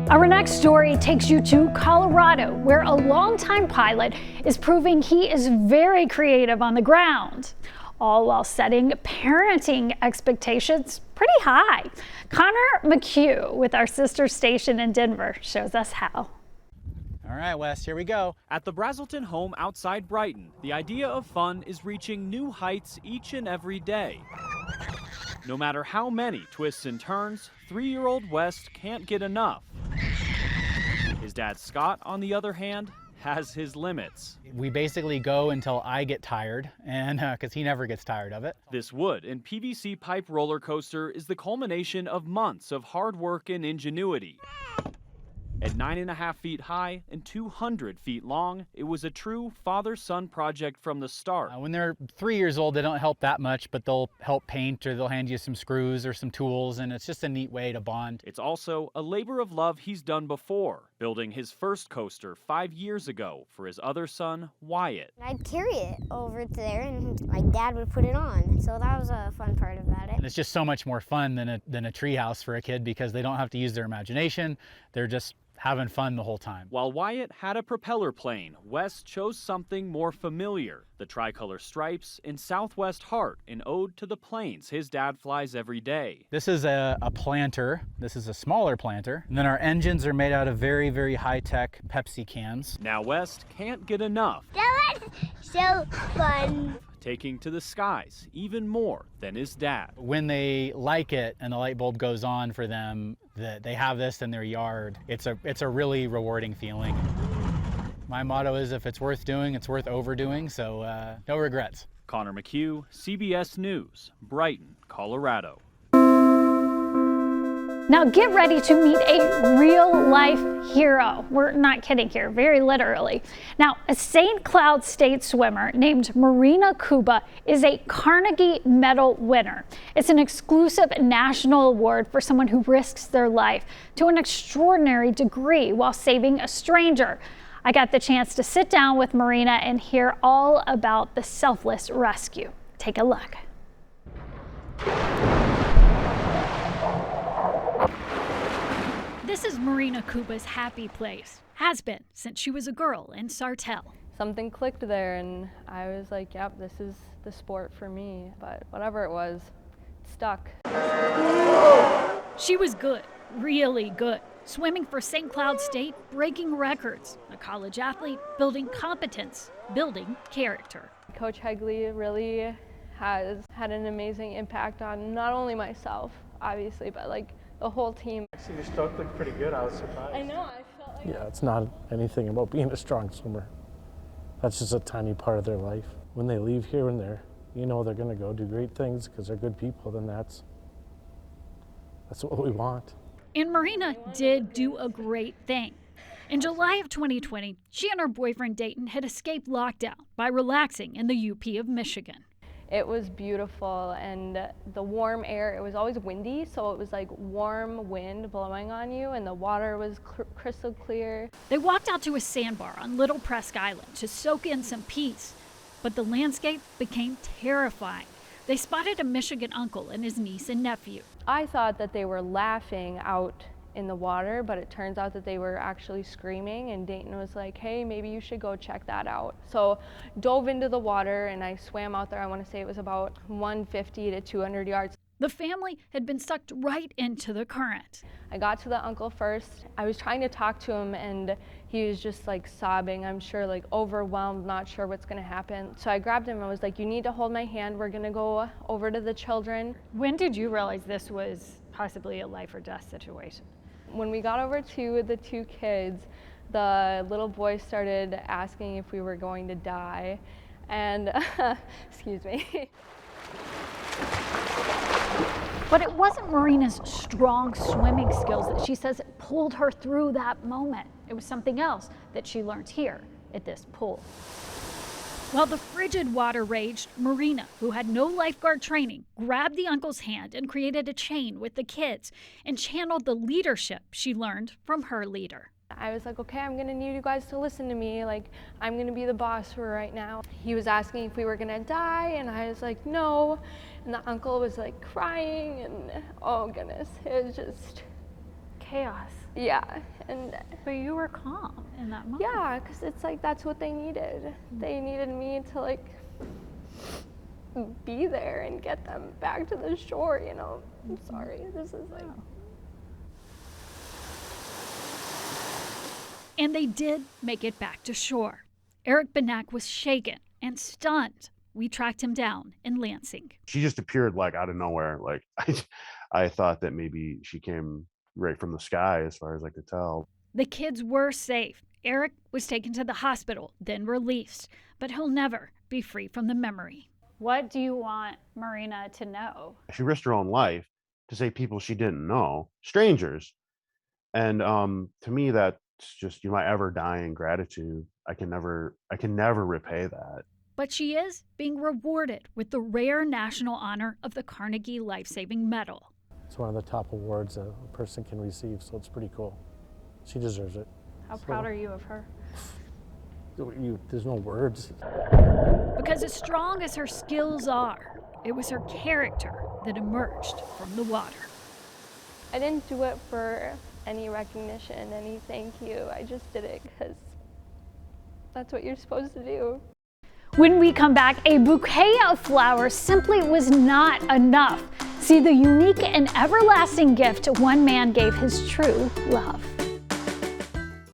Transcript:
Our next story takes you to Colorado, where a longtime pilot is proving he is very creative on the ground, all while setting parenting expectations pretty high. Connor McHugh with our sister station in Denver shows us how. All right, Wes, here we go. At the Brazelton home outside Brighton, the idea of fun is reaching new heights each and every day. No matter how many twists and turns, 3-year-old West can't get enough. His dad Scott, on the other hand, has his limits. We basically go until I get tired, and because he never gets tired of it. This wood and PVC pipe roller coaster is the culmination of months of hard work and ingenuity. At 9.5 feet high and 200 feet long, it was a true father-son project from the start. When they're 3 years old, they don't help that much, but they'll help paint or they'll hand you some screws or some tools, and it's just a neat way to bond. It's also a labor of love he's done before, building his first coaster 5 years ago for his other son, Wyatt. I'd carry it over there and my dad would put it on, so that was a fun part about it. And it's just so much more fun than a treehouse for a kid because they don't have to use their imagination. They're just having fun the whole time. While Wyatt had a propeller plane, Wes chose something more familiar, the tricolor stripes and Southwest Heart, an ode to the planes his dad flies every day. This is a planter. This is a smaller planter. And then our engines are made out of very, very high-tech Pepsi cans. Now West can't get enough. That was so fun. Taking to the skies even more than his dad. When they like it and the light bulb goes on for them, that they have this in their yard, it's a really rewarding feeling. My motto is if it's worth doing, it's worth overdoing, so no regrets. Connor McHugh, CBS News, Brighton, Colorado. Now get ready to meet a real-life hero. We're not kidding here, very literally. Now, a St. Cloud State swimmer named Marina Kuba is a Carnegie Medal winner. It's an exclusive national award for someone who risks their life to an extraordinary degree while saving a stranger. I got the chance to sit down with Marina and hear all about the selfless rescue. Take a look. This is Marina Kuba's happy place. Has been since she was a girl in Sartell. Something clicked there and I was like, yep, this is the sport for me. But whatever it was, it stuck. She was good, really good. Swimming for St. Cloud State, breaking records. A college athlete, building competence, building character. Coach Hegley really has had an amazing impact on not only myself, obviously, but like the whole team. Actually, your stroke looked pretty good. I was surprised. I know, I felt like... Yeah, it's not anything about being a strong swimmer. That's just a tiny part of their life. When they leave here and they're going to go do great things because they're good people, then that's what we want. And Marina did do a great thing. In July of 2020, she and her boyfriend Dayton had escaped lockdown by relaxing in the UP of Michigan. It was beautiful, and the warm air, it was always windy, so it was like warm wind blowing on you, and the water was crystal clear. They walked out to a sandbar on Little Presque Island to soak in some peace, but the landscape became terrifying. They spotted a Michigan uncle and his niece and nephew. I thought that they were laughing out in the water, but it turns out that they were actually screaming, and Dayton was like, hey, maybe you should go check that out. So dove into the water and I swam out there. I want to say it was about 150 to 200 yards. The family had been sucked right into the current. I got to the uncle first. I was trying to talk to him and he was just like sobbing, I'm sure, like overwhelmed, not sure what's gonna happen. So I grabbed him and I was like, you need to hold my hand. We're gonna go over to the children. When did you realize this was possibly a life or death situation? When we got over to the two kids, the little boy started asking if we were going to die. And, excuse me. But it wasn't Marina's strong swimming skills that she says pulled her through that moment. It was something else that she learned here at this pool. While the frigid water raged, Marina, who had no lifeguard training, grabbed the uncle's hand and created a chain with the kids and channeled the leadership she learned from her leader. I was like, okay, I'm gonna need you guys to listen to me. Like, I'm gonna be the boss for right now. He was asking if we were gonna die, and I was like, no. And the uncle was like crying, and oh goodness, it was just chaos. Yeah, and But you were calm in that moment. yeah, because it's like that's what they needed. They needed me to like be there and get them back to the shore, you know. I'm sorry, this is like... And they did make it back to shore. Eric Benak was shaken and stunned. We tracked him down in Lansing. She just appeared like out of nowhere. Like I thought that maybe she came right from the sky as far as I could tell. The kids were safe. Eric was taken to the hospital, then released, but he'll never be free from the memory. What do you want Marina to know? She risked her own life to save people she didn't know, strangers. And to me, that's just, you know, my ever dying gratitude. I can never repay that. But she is being rewarded with the rare national honor of the Carnegie Life-Saving Medal. It's one of the top awards a person can receive, so it's pretty cool. She deserves it. How proud are you of her? There's no words. Because as strong as her skills are, it was her character that emerged from the water. I didn't do it for any recognition, any thank you. I just did it because that's what you're supposed to do. When we come back, a bouquet of flowers simply was not enough. See the unique and everlasting gift one man gave his true love.